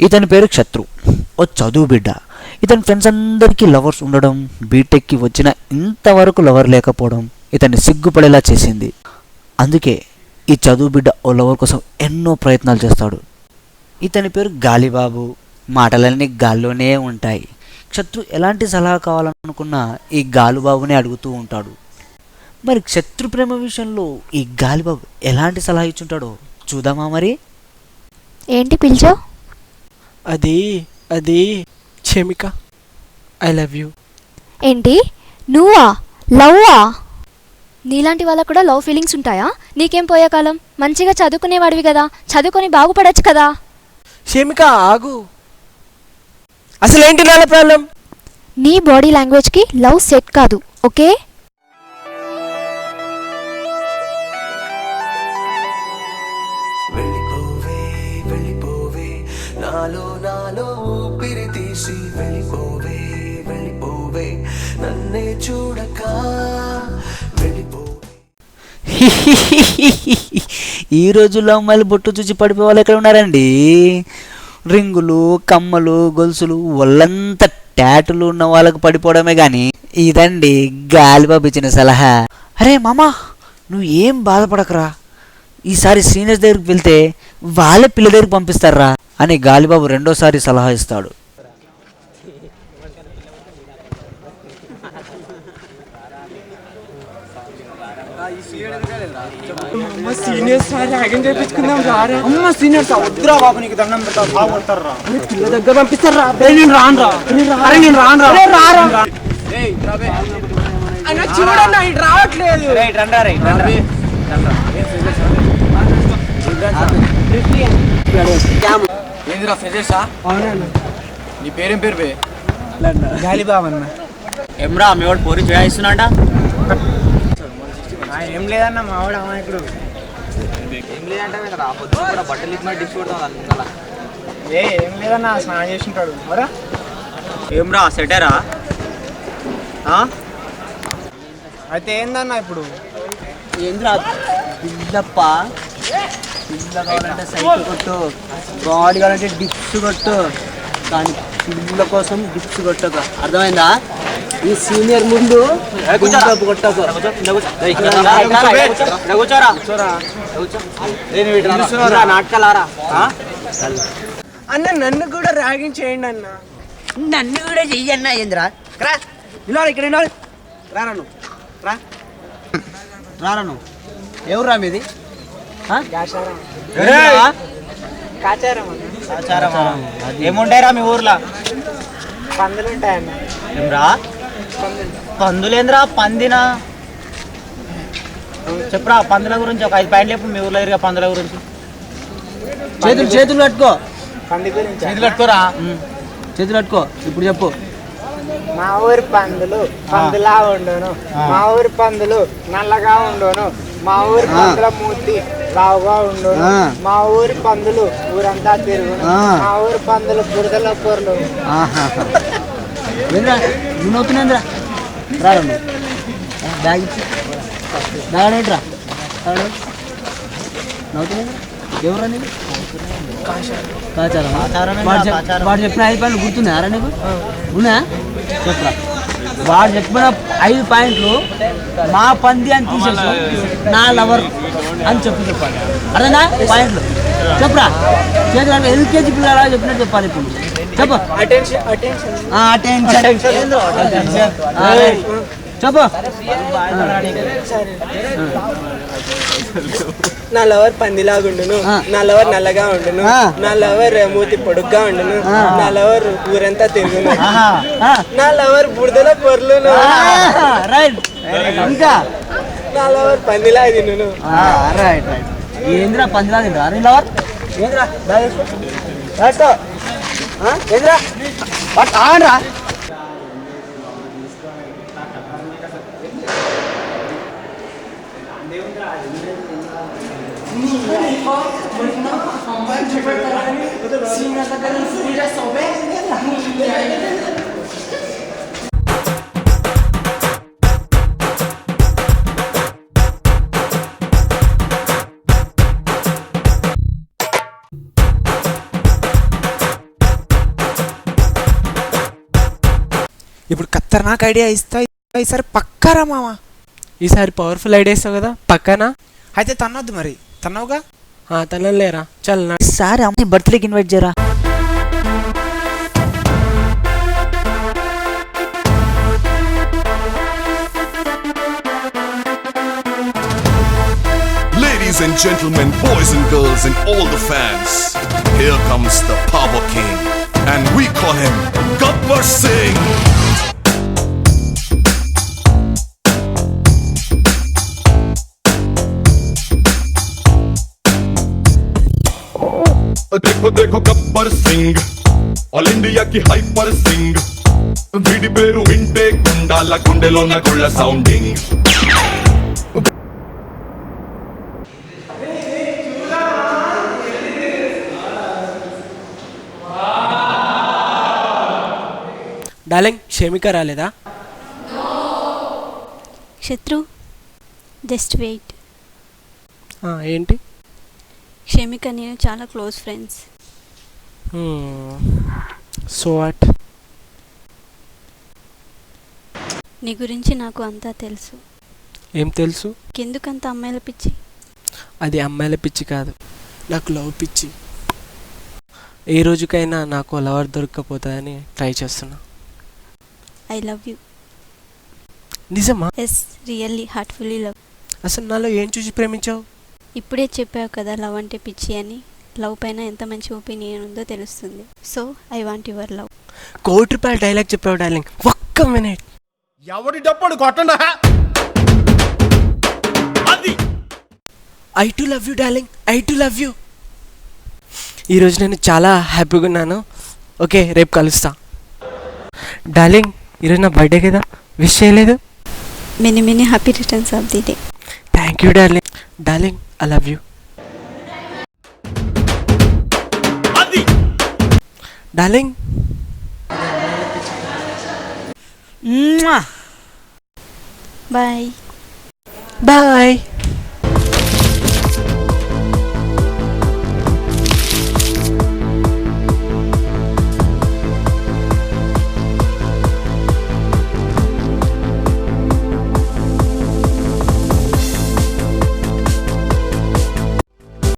ఇతని పేరు శత్రు, ఓ చదువు బిడ్డ. ఇతని ఫ్రెండ్స్ అందరికీ లవర్స్ ఉండడం, బీటెక్కి వచ్చిన ఇంతవరకు లవర్ లేకపోవడం ఇతన్ని సిగ్గుపడేలా చేసింది. అందుకే ఈ చదువు బిడ్డ ఓ లవర్ కోసం ఎన్నో ప్రయత్నాలు చేస్తాడు. ఇతని పేరు గాలిబాబు. మాటలన్నీ గాల్లోనే ఉంటాయి. శత్రు ఎలాంటి సలహా కావాలనుకున్నా ఈ గాలిబాబునే అడుగుతూ ఉంటాడు. మరి శత్రు ప్రేమ విషయంలో ఈ గాలిబాబు ఎలాంటి సలహా ఇచ్చుంటాడో చూద్దామా మరి. ఏంటి పిలిచావు? అది అది క్షమిక, ఐ లవ్ యూ. ఏంటి నువ్వా? లవ్వా? నీలాంటి వాళ్ళకు కూడా లవ్ ఫీలింగ్స్ ఉంటాయా? నీకేం పోయే కాలం, మంచిగా చదువుకునేవాడివి కదా, చదువుకొని బాగుపడచ్చు కదా. క్షమిక ఆగు, అసలేంటి నా ప్రాబ్లం? నీ బాడీ లాంగ్వేజ్కి లవ్ సెట్ కాదు, ఓకే? వెళ్ళిపోవే వెళ్ళిపోవే నాలో నాలో ఊపిరి తీసి వెళ్ళిపోవే వెళ్ళిపోవే నన్నే చూడక వెళ్ళిపోవే. ఈ రోజుల్లో అమ్మాయిలు బొట్టు చూసి పడిపోయే వాళ్ళు ఎక్కడ ఉన్నారండి? రింగులు, కమ్మలు, గొలుసులు, ఒళ్ళంతా ట్యాటులు ఉన్న వాళ్ళకు పడిపోవడమే కానీ ఇదండి గాలిబాబు ఇచ్చిన సలహా. అరే మామా, నువ్వు ఏం బాధపడకరా, ఈసారి సీనియర్స్ దగ్గరికి వెళ్తే వాళ్ళే పిల్ల దగ్గరికి పంపిస్తారా అని గాలిబాబు రెండోసారి సలహా ఇస్తాడు. సీనియర్స్ చేయించుకుందాం రారా. అమ్మ సీనియర్స్ వద్దురా బాబు, నీకు దండం పెడతా, బాగుపడతారా? పిల్ల దగ్గర పంపిస్తారా? నేను రానురా, నేను రానురా. చూడన్నా ఇటు రావట్లేదు. ఏందిరా ఫెజెసా? అవునన్నా. నీ పేరేం పేరు బే? గాలిబాబు అన్న. ఏమ్రా మీ వాడు పోరి చేయిస్తున్నాడ? ఏం లేదన్న, మా వాడు అమాయకుడు. ఏం లేదంటే కదా పొద్దు కూడా బట్టలు ఇచ్చి డిష్ కొడతాం. ఏం లేదన్న, స్నానం చేసింటాడు. మరా ఏమ్రా సెటరా? అయితే ఏందన్న ఇప్పుడు? ఏంద్రా పిల్లప్ప, పిల్ల కావాలంటే సైకిల్ కొట్టు, బాడీ కావాలంటే డిప్స్ కొట్టు, కానీ పిల్ల కోసం డిప్స్ కొట్టకు, అర్థమైందా? ఈ సీనియర్ ముందు కొట్టకు. నాటకాలారా అన్న, నన్ను కూడా ర్యాగింగ్ చేయండి అన్న. నన్ను కూడా చెయ్యన్నా. ఏంద్రా రా, ఇలా ఇక్కడ రాను రాను. ఎవరు రా మీది? ఏముంటాయిరా మీ ఊర్లో? పందులు ఉంటాయన్న. ఏమ్రా పందులేంద్రా? పందినా చెప్పరా పందుల గురించి ఒక 5 పాయింట్లు చెప్పు. మీ ఊర్లో తిరిగే పందుల గురించి. చేతులు కట్టుకో. పంది గురించి చేతులు కట్టుకోరా, చేతులు కట్టుకో. ఇప్పుడు చెప్పు. మా ఊరి పందులు పందులా ఉండును, మా ఊరి పందులు నల్లగా ఉండును, మా ఊరి పందుల మూతి లావుగా ఉండును, మా ఊరి పందులు ఊరంతా తిరుగును, మా ఊరి పందులు బురదల పొరలు. నువ్వు నవ్వుతున్నాంద్రా, రాను బ్యాగ్ ఇచ్చి నాడేట్రా నవ్వుతున్నా. ఎవరా నీకు? వాడు చెప్పిన 5 పాయింట్లు గుర్తున్నారా నీకు? ఉన్నా చెప్పరా. వాడు చెప్పిన 5 పాయింట్లు మా పంది అని తీసేసి నా లవర్ అని చెప్పాలి. అదేనా పాయింట్లు? చెప్పరా. చేతులు LKG పిల్లలా చెప్పినట్టు చెప్పాలి. ఇప్పుడు చెప్పు. చెప్పు. నా లవర్ పందిలాగుండును, నా లవర్ నల్లగా ఉండును, నా లవర్ మూతి పొడుగ్గా ఉండును, నా లవర్ ఊరంతా తిరుగును, నా లవర్ బురదల పొర్లును, ఇంకా నా లవర్ పందిలా తిన్నును. Right right. ఏంద్రా పందిలా తింటా నీ లవర్? ఏంద్రా ఏంద్రా ఆడరా. ఇప్పుడు ఖతర్నాక్ ఐడియా ఇస్తా ఈసారి పక్కారా మామ. ఈసారి పవర్ఫుల్ ఐడియా ఇస్తావు కదా పక్కనా. అయితే తన్నొద్దు మరి, తన్నవుగా. తనలేరా చల్ నా సార్ అమ్మాయి బర్త్డేకి ఇన్వైట్ చేయరా. Ladies and gentlemen, boys and girls, and all the fans, here comes the Power King, and we call him Gabbar Singh. देखो देखो गब्बर सिंह, ऑल इंडिया की हाइपर सिंह, వీడి పేరు వింటే గుండాల గుండెలోన గుళ్ళ సౌండింగ్. డార్లింగ్ షేమిక రాలేదా? శత్రు జస్ట్ వెయిట్. ఏంటి? క్షమిక నేను చాలా క్లోజ్ ఫ్రెండ్స్. So what? నీ గురించి నాకు అంతా తెలుసు. ఏం తెలుసు? ఎందుకంత అమ్మాయిల పిచ్చి? అది అమ్మాయిల పిచ్చి కాదు, నాకు లవ్ పిచ్చి. ఏ రోజుకైనా నాకు లవర్ దొరక్కపోతుందని ట్రై చేస్తున్నా. I love you. నిజమా? Yes, really heartfully love. అసలు నాలో ఏం చూసి ప్రేమించావు? ఇప్పుడే చెప్పావు కదా లవ్ అంటే పిచ్చి అని. లవ్ పైన ఎంత మంచి ఒపీనియన్ ఉందో తెలుస్తుంది. So I want your love. ₹1,00,00,000 dialogue చెప్పావు డార్లింగ్, ఒక్క మినిట్. ఎవడి డప్పుడు కొట్టండా? I too love you darling, I too love you. ఈరోజు నేను చాలా హ్యాపీగా ఉన్నాను. ఓకే, రేపు కలుస్తా. డార్లింగ్, ఈరోజు నా బర్త్డే కదా, విష్ చేయలేదు. Many many happy returns of the day. Thank you darling. Darling, I love you. Darling, bye. Bye.